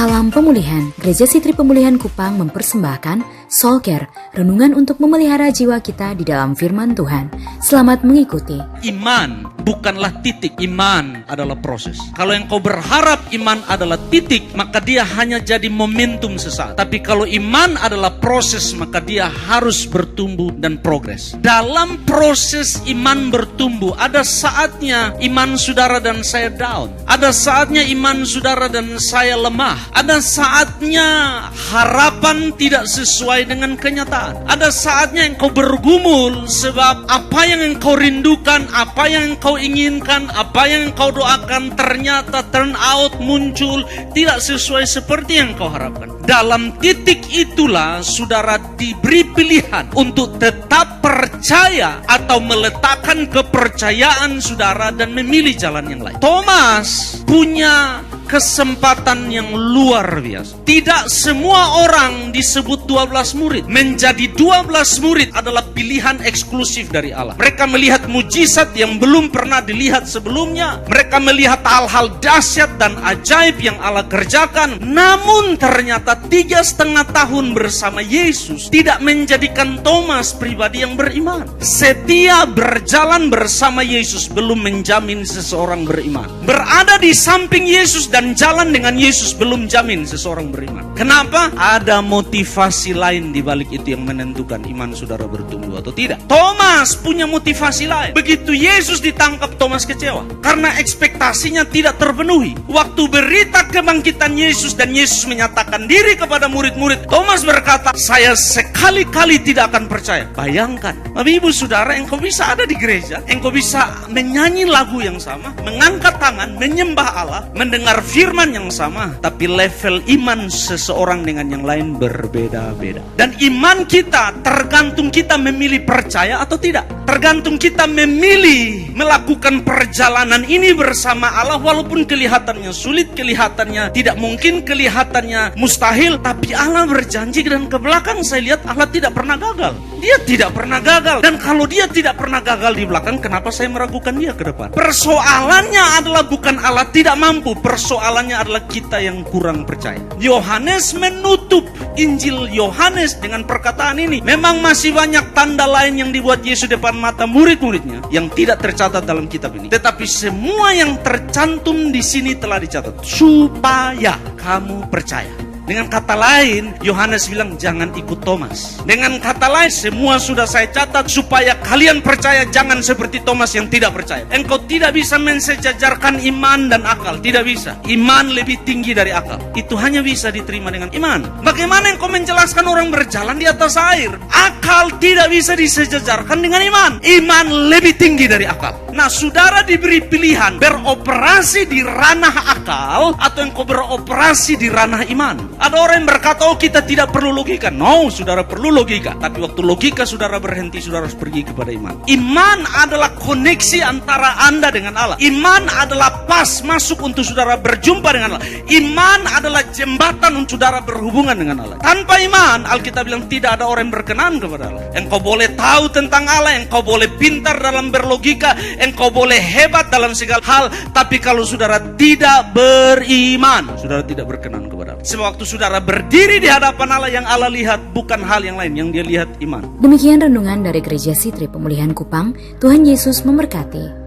Salam pemulihan. Gereja Sitri Pemulihan Kupang mempersembahkan Soul Care, renungan untuk memelihara jiwa kita di dalam firman Tuhan. Selamat mengikuti. Iman bukanlah titik, iman adalah proses. Kalau engkau berharap iman adalah titik, maka dia hanya jadi momentum sesaat. Tapi kalau iman adalah proses, maka dia harus bertumbuh dan progres. Dalam proses iman bertumbuh, ada saatnya iman saudara dan saya down. Ada saatnya iman saudara dan saya lemah. Ada saatnya harapan tidak sesuai dengan kenyataan. Ada saatnya engkau bergumul sebab apa yang engkau rindukan, apa yang engkau inginkan, apa yang engkau doakan ternyata turn out muncul tidak sesuai seperti yang engkau harapkan. Dalam titik itulah saudara diberi pilihan untuk tetap percaya atau meletakkan kepercayaan saudara dan memilih jalan yang lain. Thomas punya kesempatan yang luar biasa. Tidak semua orang disebut 12 murid. Menjadi 12 murid adalah pilihan eksklusif dari Allah. Mereka melihat mujizat yang belum pernah dilihat sebelumnya. Mereka melihat hal-hal dahsyat dan ajaib yang Allah kerjakan. Namun ternyata 3,5 tahun bersama Yesus tidak menjadikan Thomas pribadi yang beriman. Setia berjalan bersama Yesus belum menjamin seseorang beriman. Berada di samping Yesus dan jalan dengan Yesus belum jamin seseorang beriman. Kenapa? Ada motivasi lain di balik itu yang menentukan iman saudara bertumbuh atau tidak. Thomas punya motivasi lain. Begitu Yesus ditangkap, Thomas kecewa karena ekspektasinya tidak terpenuhi. Waktu berita kebangkitan Yesus dan Yesus menyatakan diri kepada murid-murid, Thomas berkata, saya sekali-kali tidak akan percaya. Bayangkan, Bapak Ibu Saudara, engkau bisa ada di gereja, engkau bisa menyanyi lagu yang sama, mengangkat tangan, menyembah Allah, mendengar firman yang sama, tapi level iman seseorang dengan yang lain berbeda-beda. Dan iman kita tergantung kita memilih percaya atau tidak. Tergantung kita memilih melakukan perjalanan ini bersama Allah walaupun kelihatannya sulit, kelihatannya tidak mungkin, kelihatannya mustahil, tapi Allah berjanji dan ke belakang saya lihat Allah tidak pernah gagal. Dia tidak pernah gagal. Dan kalau dia tidak pernah gagal di belakang, kenapa saya meragukan dia ke depan? Persoalannya adalah bukan Allah tidak mampu, persoalannya adalah kita yang kurang percaya. Yohanes menutup Injil Yohanes dengan perkataan ini. Memang masih banyak tanda lain yang dibuat Yesus depan mata murid-muridnya yang tidak tercatat dalam kitab ini. Tetapi semua yang tercantum di sini telah dicatat supaya kamu percaya. Dengan kata lain, Yohanes bilang jangan ikut Thomas. Dengan kata lain, semua sudah saya catat supaya kalian percaya, jangan seperti Thomas yang tidak percaya. Engkau tidak bisa mensejajarkan iman dan akal, tidak bisa. Iman lebih tinggi dari akal. Itu hanya bisa diterima dengan iman. Bagaimana engkau menjelaskan orang berjalan di atas air? Akal tidak bisa disejajarkan dengan iman. Iman lebih tinggi dari akal. Nah, saudara diberi pilihan beroperasi di ranah akal atau engkau beroperasi di ranah iman. Ada orang yang berkata, oh kita tidak perlu logika. No, saudara perlu logika. Tapi waktu logika saudara berhenti, saudara harus pergi kepada iman. Iman adalah koneksi antara Anda dengan Allah. Iman adalah pas masuk untuk saudara berjumpa dengan Allah. Iman adalah jembatan untuk saudara berhubungan dengan Allah. Tanpa iman, Alkitab bilang tidak ada orang yang berkenan kepada Allah. Engkau boleh tahu tentang Allah, engkau boleh pintar dalam berlogika, engkau boleh hebat dalam segala hal, tapi kalau saudara tidak beriman, saudara tidak berkenan kepada Allah. Sebab waktu saudara berdiri di hadapan Allah, yang Allah lihat bukan hal yang lain, yang dia lihat iman. Demikian renungan dari Gereja Sitri Pemulihan Kupang. Tuhan Yesus memberkati.